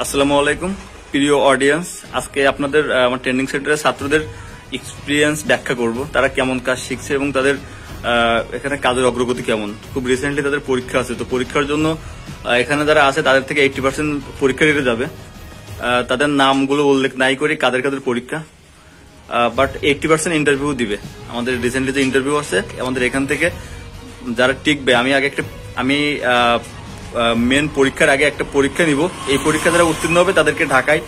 আসসালামু আলাইকুম প্রিয় অডিয়েন্স, আজকে আপনাদের আমার ট্রেনিং সেন্টারের ছাত্রদের এক্সপিরিয়েন্স ব্যাখ্যা করব। তারা কেমন কাজ শিখছে এবং তাদের এখানে কাজের অগ্রগতি কেমন। খুব রিসেন্টলি তাদের পরীক্ষা আছে, তো পরীক্ষার জন্য এখানে যারা আছে তাদের থেকে 80% পরীক্ষা দিতে যাবে। তাদের নামগুলো উল্লেখ নাই করি কাদের কাদের পরীক্ষা, বাট 80% ইন্টারভিউ দিবে। আমাদের রিসেন্টলি যে ইন্টারভিউ আছে আমাদের এখান থেকে যারা টিকবে, আমি মেন পরীক্ষার আগে একটা পরীক্ষা নিব। এই পরীক্ষা যারা উত্তীর্ণ হবে তাদেরকে ঢাকায়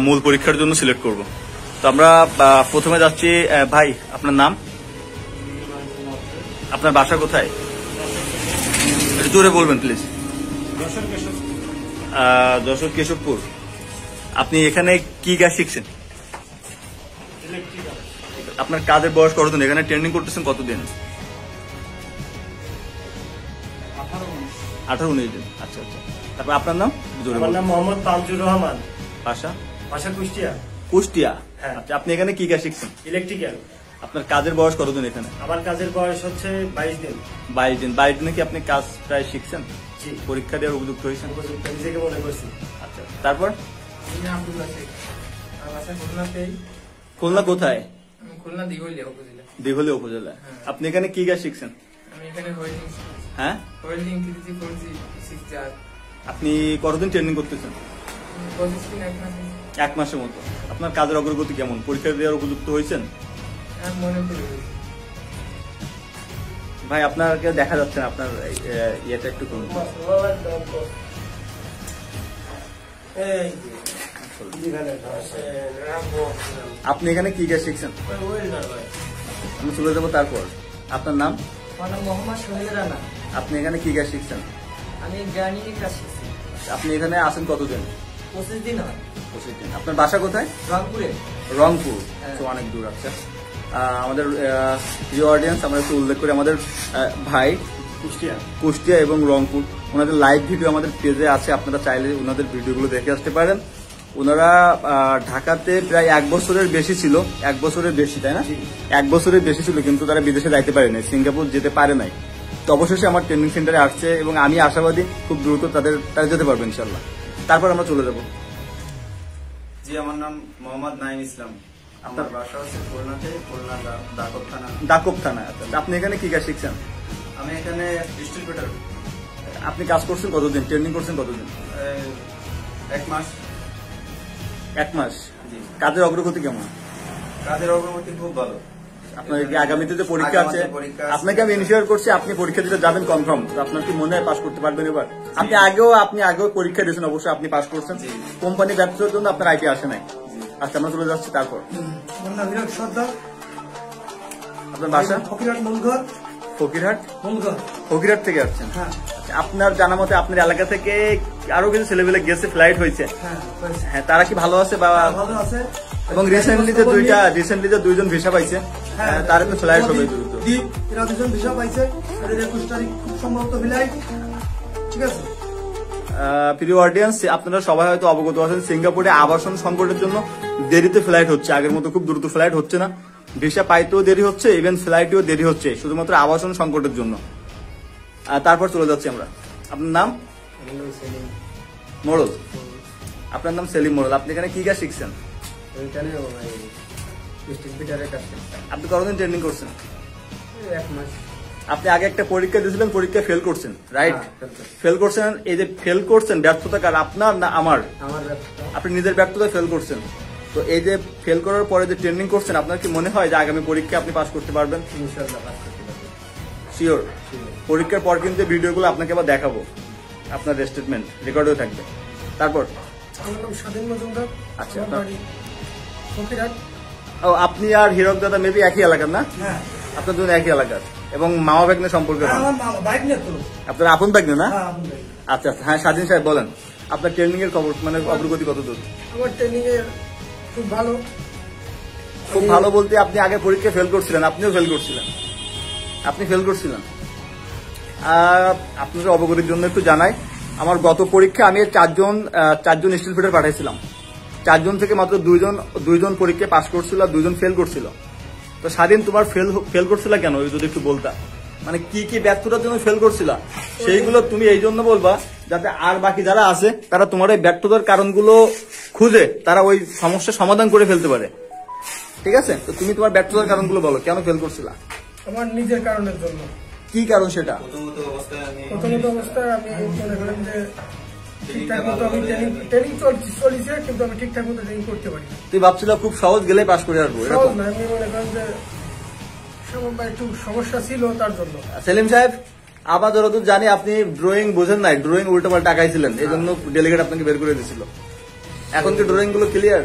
মূল পরীক্ষার জন্য সিলেক্ট করব। তো আমরা প্রথমে যাচ্ছি। ভাই, আপনার নাম, আপনার বাসা কোথায়, একটু জোরে বলবেন প্লিজ। যশোর কেশবপুর। আপনি এখানে কি কাজ শিখছেন? আপনার কাজের বয়স কতদিন? এখানে ট্রেনিং করতেছেন কতদিন? 18-19 দিন। আচ্ছা আচ্ছা। তারপর আপনার নাম? আমার নাম মোহাম্মদ তামজুর রহমান। বাসা? বাসা কুষ্টিয়া। কুষ্টিয়া। হ্যাঁ। আচ্ছা, আপনি এখানে কি কাজ শিখছেন? ইলেকট্রিক্যাল। আপনার কাজের বয়স কতদিন এখানে? আমার কাজের বয়স হচ্ছে 22 দিন। 22 দিন। 22 দিনে কি আপনি কাজ প্রায় শিখছেন? জি। পরীক্ষা দেওয়ার উপযুক্ত হয়েছেন? নিজেকে মনে করছি। আচ্ছা, তারপর? খুলনা কোথায়? খুলনা দিঘলিয়া উপজেলা। দিঘলিয়া উপজেলা। আপনি এখানে কি কাজ শিখছেন? আমি এখানে ওয়েল্ডিং। হ্যাঁ, ওয়েল্ডিং কৃষি করছি শিখছি। আর আপনি কতদিন ট্রেনিং করতেছেন? 25 দিন 1 মাস। 1 মাসের মতো। আপনার কাজের অগ্রগতি কেমন? পরীক্ষা দেওয়ার উপযুক্ত হয়েছেন? আর মনে পড়ে ভাই, আপনাকে দেখা যাচ্ছে না, আপনার ইয়েটা একটু করুন। আপনি এখানে কি কাজ শিখছেন? আমি চলে যাবো। তারপর আপনার নাম? আমার নাম মোহাম্মদ সোহেল রানা। আপনি এখানে কি কাজ শিখছেন? আমি জার্নির কাজ শিখছি। আপনি এখানে আসেন কতদিন? 25 দিন হয়। 25 দিন। আপনার বাসা কোথায়? রংপুরে। রংপুর। হ্যাঁ। তো অনেক দূর। আচ্ছা, আমাদের প্রিয় অডিয়েন্স, আমরা একটু উল্লেখ করি আমাদের ভাই কুষ্টিয়া এবং রংপুর। ওনাদের লাইভ ভিডিও আমাদের পেজে আছে, আপনারা চাইলে ওনাদের ভিডিওগুলো দেখে আসতে পারেন। ওনারা ঢাকাতে প্রায় 1 বছরের বেশি ছিল। 1 বছরের বেশি, তাই না? 1 বছরের বেশি ছিল, কিন্তু তারা বিদেশে যাইতে পারে নাই, সিঙ্গাপুর যেতে পারে নাই। তো অবশেষে আমার ট্রেনিং সেন্টারে আসছে এবং আমি আশাবাদী খুব দ্রুত তারা যেতে পারবে ইনশাল্লাহ। তারপর আমরা চলে যাব। জি, আমার নাম মোহাম্মদ নাইম ইসলাম। আমার বাসা হচ্ছে খুলনাতে, খুলনা দাকব থানা। দাকব থানা। আচ্ছা, আপনি এখানে কি কাজ শিখছেন? আমি এখানে ডিস্ট্রিবিউটর। আপনি কাজ করছেন কতদিন? ট্রেনিং করছেন কতদিন? 1 মাস। 1 মাস। জি। কাজের অগ্রগতি কেমন? কাজের অগ্রগতি খুব ভালো। আপনার কি আগামীতে যে পরীক্ষা আছে, আপনাকে আমি ইনশিওর করছি আপনি পরীক্ষা দিতে যাবেন কনফার্ম। তো আপনার কি মনে হয় পাস করতে পারবেন এবার? আপনি আগেও পরীক্ষা দিয়েছেন, অবশ্যই আপনি পাস করছেন। কোম্পানি ব্যবসার জন্য আপনার আইটি আসে নাই। আচ্ছা, আমরা চলে যাচ্ছি। তারপর আমার নাম বিরাট সর্দার। আপনার বাসা? ফকিরহাট মনঘর। ফকিরহাট। মনঘর। ফকিরহাট থেকে আসছেন? হ্যাঁ। আচ্ছা, আপনার জানা মতে আপনার এলাকা থেকে আরো কিছু ছেলেপেলে গেছে, ফ্লাইট হয়েছে। হ্যাঁ, তারা কি ভালো আছে? বা ভালো আছে। এবং রিসেন্টলি যে 2জন ভিসা পাইছে, তার তো ফ্লাইট হবে দ্রুত। এরা 2জন ভিসা পাইছে। 21 তারিখ খুব সম্ভবত ফ্লাইট। ঠিক আছে। প্রিয় অডিয়েন্স, আপনারা সবাই হয়তো অবগত আছেন সিঙ্গাপুরে আবাসন সংকটের জন্য দেরিতে ফ্লাইট হচ্ছে। আগের মতো খুব দ্রুত ফ্লাইট হচ্ছে না। ভিসা পাইতেও দেরি হচ্ছে, ইভেন ফ্লাইটেও দেরি হচ্ছে, শুধুমাত্র আবাসন সংকটের জন্য। তারপর চলে যাচ্ছি আমরা। আপনার নাম? মোড়ল। আপনার নাম সেলিম মোড়ল। আপনি এখানে কি কাজ শিখছেন? আপনি কতদিন ট্রেনিং করছেন? 1 মাস। আপনি আগে একটা পরীক্ষা দিয়েছিলেন, পরীক্ষা ফেল করছেন, রাইট? ফেল করছেন। এই যে ফেল করছেন, ব্যর্থতা কার, আপনার না আমার? আপনি নিজের ব্যর্থতায় ফেল করছেন। তো এই যে ফেল করার পরে যে ট্রেনিং করছেন, আপনার কি মনে হয় যে আগামী পরীক্ষা আপনি পাস করতে পারবেন? ইনশাআল্লাহ পাস করতে পারবো। শিওর? পরীক্ষার পর কিন্তু ভিডিওগুলো আপনাকে আবার দেখাবো, আপনার স্টেটমেন্ট রেকর্ডও থাকবে। তারপর? আমার নাম স্বাধীন মজুমদার। আচ্ছা, আমার বাড়ি ফকিরহাট। ও, আপনি আর হীরক দাদা মেবি একই এলাকার না? হ্যাঁ। আপনার দুজন একই এলাকার এবং মামা ভাগ্নে সম্পর্কে আমার বাইক নিয়ে তো। আপনার আপন ভাগ্নে না? হ্যাঁ, আপন ভাই। আচ্ছা আচ্ছা। হ্যাঁ, স্বাধীন সাহেব বলেন, আপনার ট্রেনিং এর খবর, মানে অগ্রগতি কত দূর? আমার ট্রেনিং এর খুব ভালো। খুব ভালো বলতে আপনি আগে পরীক্ষা ফেল করছিলেন, আপনিও ফেল করছিলেন, আপনি ফেল করছিলেন। আপনাদের অবগতির জন্য একটু জানাই, আমার গত পরীক্ষা আমি চারজন স্টিল ফিটার পাঠাইছিলাম। 4 জন থেকে মাত্র 2জন পরীক্ষা পাস করছিল আর 2জন ফেল করছিল। তো স্বাধীন, তোমার ফেল করছিল কেন যদি একটু বলতা? মানে কি কি ব্যর্থতার জন্য ফেল করছিলা সেইগুলো তুমি এই জন্য বলবা যাতে আর বাকি যারা আছে তারা তোমার এই ব্যর্থতার কারণগুলো খুঁজে তারা ওই সমস্যার সমাধান করে ফেলতে পারে। ঠিক আছে, তো তুমি তোমার ব্যর্থতার কারণগুলো বলো, কেন ফেল করছিলা? আমার নিজের কারণের জন্য। কি কারণ সেটা? প্রথমত অবস্থায় আমি মনে করেন যে ঠিকঠাক মতো আমি ট্রেনিং চলছে, কিন্তু আমি ঠিকঠাক মতো ট্রেনিং করতে পারি। তুই ভাবছিল খুব সহজ গেলে পাস করে আসবো, সহজ এরকম? না, আমি মনে করেন যে একটু সমস্যা ছিল তার জন্য। সেলিম সাহেব, আবার যতদূর জানি আপনি ড্রয়িং বোঝেন নাই, ড্রয়িং উল্টো পাল্টা আঁকাইছিলেন, এই জন্য ডেলিগেট আপনাকে বের করে দিয়েছিল। এখন কি ড্রয়িং গুলো ক্লিয়ার?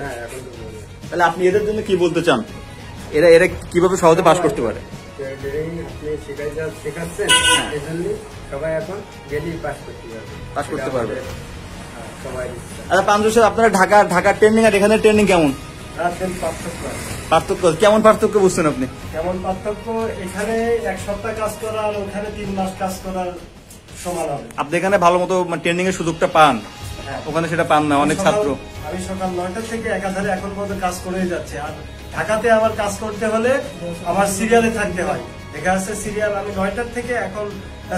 তাহলে আপনি এদের জন্য কি বলতে চান? এরা এরা কিভাবে সহজে পাস করতে পারে? শেখাচ্ছেন এই জন্য সবাই এখন গেলেই পাস করতে পারবে। সবাই আচ্ছা পাঞ্জু সাহেব, আপনারা ঢাকার ট্রেনিং আর এখানে ট্রেনিং কেমন পার্থক্য? কেমন পার্থক্য বুঝছেন আপনি? কেমন পার্থক্য? এখানে 1 সপ্তাহ কাজ করা আর ওখানে 3 মাস কাজ করার সমান হবে। আপনি এখানে ভালো মতো ট্রেনিং এর সুযোগটা পান, ওখানে সেটা পান না অনেক ছাত্র। আমি সকাল 9টা থেকে একাধারে এখন পর্যন্ত কাজ করেই যাচ্ছে। আর ঢাকাতে আমার কাজ করতে হলে আমার সিরিয়ালে থাকতে হয়। দেখা যাচ্ছে সিরিয়াল আমি 9টার থেকে এখন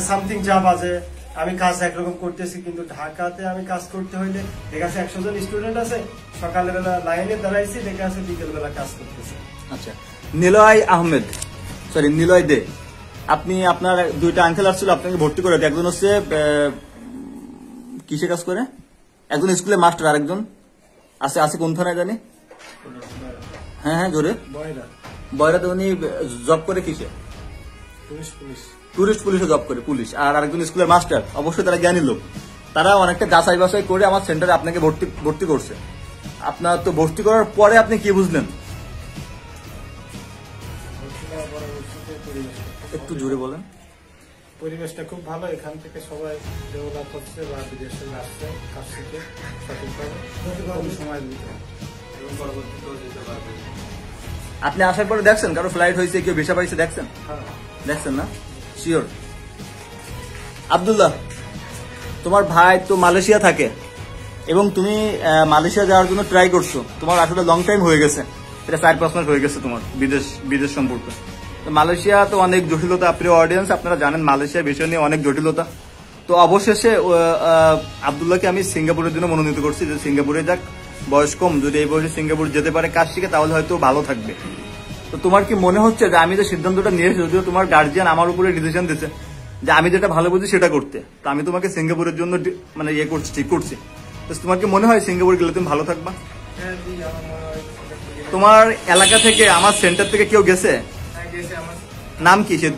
সামথিং যা বাজে আমি কাজ একরকম করতেছি, কিন্তু ঢাকাতে আমি কাজ করতে হইলে দেখা যাচ্ছে 100 জন স্টুডেন্ট আছে, সকালবেলা লাইনে দাঁড়াইছি, দেখা যাচ্ছে বিকেলবেলা কাজ করতেছি। আচ্ছা, নিলয় আহমেদ, সরি নিলয় দে, আপনি আপনার 2টা আঙ্কেল আসছিল আপনাকে ভর্তি করে, একজন হচ্ছে কিসে কাজ করে, একজন স্কুলে মাস্টার, আরেকজন আছে কোন থানায় জানি? হ্যাঁ জোরে। বয়রাতে উনি জব করে কিসে? টুরিস্ট পুলিশে জব করে, পুলিশ। আর আরেকজন স্কুলের মাস্টার, অবশ্যই তারা জ্ঞানী লোক। তারা অনেকটা যাচাই বাছাই করে আমার সেন্টারে আপনাকে ভর্তি করছে। আপনার তো ভর্তি করার পরে আপনি কি বুঝলেন? একটু জোরে বলেন। পরিবেশটা খুব ভালো, এখান থেকে সবাই ডেভেলপ হচ্ছে বা বিদেশে আসছে কাজ শিখে সঠিকভাবে কম সময়ের ভিতরে এবং পরবর্তীতেও যেতে পারবে। আপনি আসার পরে দেখছেন কারো ফ্লাইট হয়েছে, কেউ ভিসা পাইছে, দেখছেন? দেখছেন না? শিওর। আব্দুল্লাহ, তোমার ভাই তো মালয়েশিয়া থাকে এবং তুমি মালয়েশিয়া যাওয়ার জন্য ট্রাই করছো। তোমার আসলে লং টাইম হয়ে গেছে, এটা 4-5 মাস হয়ে গেছে তোমার বিদেশ সম্পর্কে। তো মালয়েশিয়া তো অনেক জটিলতা, প্রিয় অডিয়েন্স আপনারা জানেন মালয়েশিয়ার বিষয় নিয়ে অনেক জটিলতা। তো অবশেষে আব্দুল্লাহকে আমি সিঙ্গাপুরের জন্য মনোনীত করছি, যে সিঙ্গাপুরে যাক, বয়স কম, যদি এই বয়সে সিঙ্গাপুর যেতে পারে কাজ শিখে তাহলে হয়তো ভালো থাকবে। তো তোমার কি মনে হচ্ছে যে আমি যে সিদ্ধান্তটা নিয়েছি, যদিও তোমার গার্জিয়ান আমার উপরে ডিসিশন দিচ্ছে যে আমি যেটা ভালো বুঝি সেটা করতে, তো আমি তোমাকে সিঙ্গাপুরের জন্য মানে ঠিক করছি, তো তোমার কি মনে হয় সিঙ্গাপুর গেলে তুমি ভালো থাকবা? তোমার এলাকা থেকে আমার সেন্টার থেকে কেউ গেছে? নাম কি সে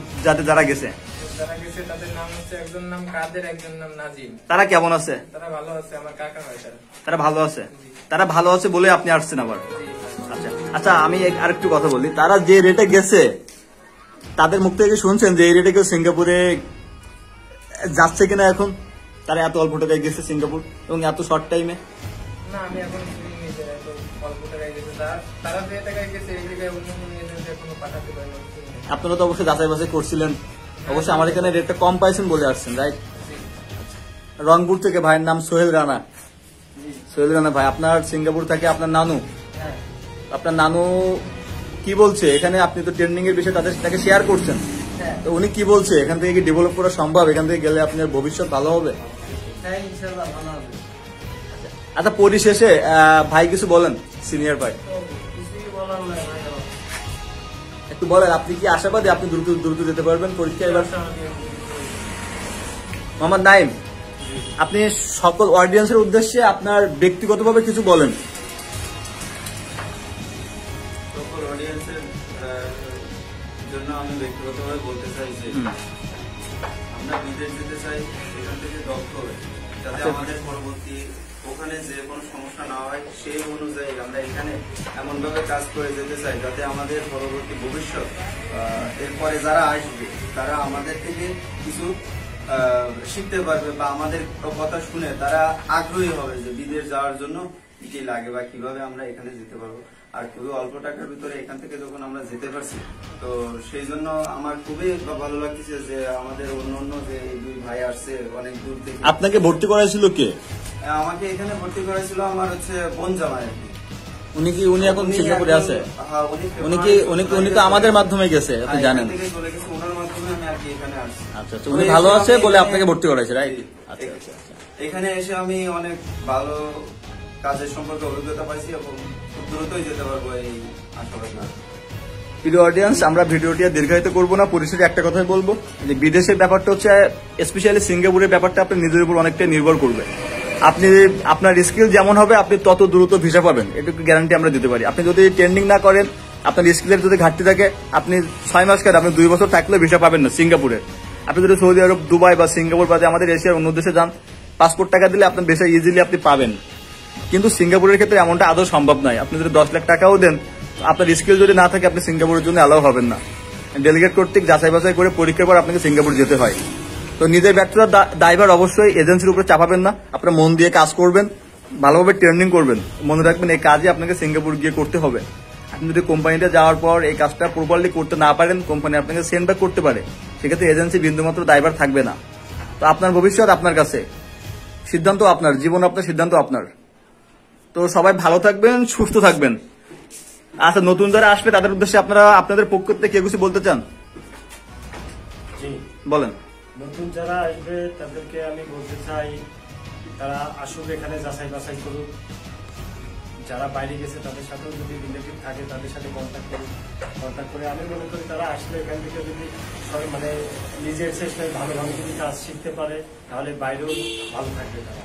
যারা গেছে? তাদের নাম হচ্ছে, একজন নাম কাদের, একজন নাম নাজিম। তারা কেমন আছে? তারা ভালো আছে, আমার কাকা হয় তারা। তারা ভালো আছে বলে আপনি আসছেন আবার? আচ্ছা আমি আরেকটু কথা বলি, তারা যে রেটে গেছে তাদের মুখ থেকে শুনছেন যে এই রেটে কেউ সিঙ্গাপুরে যাচ্ছে কিনা এখন? তারা এত অল্প টাকায় গেছে সিঙ্গাপুর এবং এত শর্ট টাইমে? না, আমি এখন অল্প টাকায় গেছে, তারা যে টাকায় গেছে এই জায়গায় অন্য কোনো পাঠাতে পারে না। আপনারা তো অবশ্যই যাচাই বাছাই করছিলেন, অবশ্যই আমার এখানে রেটটা কম পাইছেন বলে আসছেন, রাইট? রংপুর থেকে ভাইয়ের নাম সোহেল রানা। সোহেল রানা ভাই, আপনার সিঙ্গাপুর থেকে আপনার নানু কি বলছে এখানে? আপনি তো ট্রেনিং এর বিষয়ে তাকে শেয়ার করছেন, তো উনি কি বলছে এখান থেকে কি ডেভেলপ করা সম্ভব? এখান থেকে গেলে আপনার ভবিষ্যৎ ভালো হবে? হ্যাঁ ইনশাআল্লাহ ভালো হবে। আচ্ছা পরিশেষে ভাই কিছু বলেন, সিনিয়র ভাই একটু বলেন, আপনি কি আশাবাদী আপনি দ্রুত যেতে পারবেন পরীক্ষা এবার? মোহাম্মদ নাইম, আপনি সকল অডিয়েন্সের উদ্দেশ্যে আপনার ব্যক্তিগতভাবে কিছু বলেন। সকল অডিয়েন্সের জন্য আমি ব্যক্তিগতভাবে বলতে চাই যে আমরা বিদেশ যেতে চাই, এখান থেকে দক্ষ হয়ে যাতে আমাদের পরবর্তী ওখানে যে কোনো সমস্যা না হয় সেই অনুযায়ী আমরা এখানে এমনভাবে কাজ করে যেতে চাই যাতে আমাদের পরবর্তী ভবিষ্যৎ এরপরে যারা আসবে তারা আমাদের থেকে কিছু শিখতে পারবে বা আমাদের কথা শুনে তারা আগ্রহী হবে যে বিদেশ যাওয়ার জন্য কি লাগে বা কিভাবে আমরা এখানে যেতে পারবো। আর খুবই অল্প টাকার ভিতরে এখান থেকে যখন আমরা যেতে পারছি, তো সেই জন্য আমার খুবই ভালো লাগতেছে যে আমাদের অন্য যে দুই ভাই আসছে অনেক দূর থেকে। আপনাকে ভর্তি করাইছিল কে? আমাকে এখানে ভর্তি করেছিল আমার হচ্ছে বোন জামাই আর কি। উনি এখন সিঙ্গাপুরে আছে? হ্যাঁ, উনি তো আমাদের মাধ্যমে গেছে, আপনি জানেন। থেকে চলে গেছে, ওনার মাধ্যমে আমি আর কি এখানে আসছি। আচ্ছা, উনি ভালো আছে বলে আপনাকে ভর্তি করাইছে, রাইট? আচ্ছা আচ্ছা আচ্ছা। এখানে এসে আমি অনেক ভালো কাজের সম্পর্কে অভিজ্ঞতা পাইছি এবং খুব দ্রুতই যেতে পারবো এই আশাবাদী। প্রিয় অডিয়েন্স, আমরা ভিডিওটি আর দীর্ঘায়িত করবো না, পরিশেষে একটা কথাই বলবো যে বিদেশের ব্যাপারটা হচ্ছে, স্পেশালি সিঙ্গাপুরের ব্যাপারটা আপনার নিজের উপর অনেকটাই নির্ভর করবে। আপনি আপনার স্কিল যেমন হবে আপনি তত দ্রুত ভিসা পাবেন, এটুকু গ্যারান্টি আমরা দিতে পারি। আপনি যদি ট্রেন্ডিং না করেন, আপনার স্কিলের যদি ঘাটতি থাকে, আপনি 6 মাস কেন আপনি 2 বছর থাকলে ভিসা পাবেন না সিঙ্গাপুরের। আপনি যদি সৌদি আরব, দুবাই বা সিঙ্গাপুর বাদে আমাদের এশিয়ার অন্য দেশে যান, পাসপোর্ট টাকা দিলে আপনার ভিসা ইজিলি আপনি পাবেন। কিন্তু সিঙ্গাপুরের ক্ষেত্রে এমনটা আদৌ সম্ভব নয়। আপনি যদি 10 লাখ টাকাও দেন, আপনার স্কিল যদি না থাকে আপনি সিঙ্গাপুরের জন্য অ্যালাউ হবেন না। ডেলিগেট কর্তৃক যাচাই বাছাই করে পরীক্ষার পর আপনাকে সিঙ্গাপুর যেতে হয়। তো নিজের ব্যর্থতার দায়ভার অবশ্যই এজেন্সির উপরে চাপাবেন না। আপনার মন দিয়ে কাজ করবেন, ভালোভাবে ট্রেনিং করবেন। মনে রাখবেন এই কাজই আপনাকে সিঙ্গাপুর গিয়ে করতে হবে। আপনি যদি কোম্পানিতে যাওয়ার পর এই কাজটা প্রপারলি করতে না পারেন, কোম্পানি আপনাকে সেন্ড ব্যাক করতে পারে, সেক্ষেত্রে এজেন্সি বিন্দুমাত্র দায়ভার থাকবে না। তো আপনার ভবিষ্যৎ আপনার কাছে, সিদ্ধান্ত আপনার, জীবন আপনার, সিদ্ধান্ত আপনার। তো সবাই ভালো থাকবেন, সুস্থ থাকবেন। আচ্ছা, নতুন যারা আসবে তাদের উদ্দেশ্যে আপনারা আপনাদের পক্ষ থেকে কেউ কিছু বলতে চান? জি, বলেন। নতুন যারা আসবে তাদেরকে আমি বলতে চাই, তারা আসুক, এখানে যাচাই বাছাই করুক। যারা বাইরে গেছে তাদের সাথেও যদি রিলেটিভ থাকে তাদের সাথে কন্ট্যাক্ট করুক। কন্ট্যাক্ট করে আমি মনে করি তারা আসলে এখান থেকে যদি সবাই মানে নিজের চেষ্টায় ভালোভাবে যদি কাজ শিখতে পারে, তাহলে বাইরেও ভালো থাকবে তারা।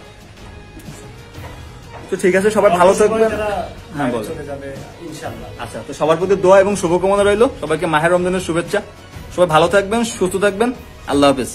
তো ঠিক আছে, সবাই ভালো থাকবেন। তারা হ্যাঁ, বাইরে বলেন। চলে যাবে ইনশাআল্লাহ। আচ্ছা, তো সবার প্রতি দোয়া এবং শুভকামনা রইল। সবাইকে মাহে রমজানের শুভেচ্ছা। সবাই ভালো থাকবেন, সুস্থ থাকবেন। আল্লাহ হাফেজ।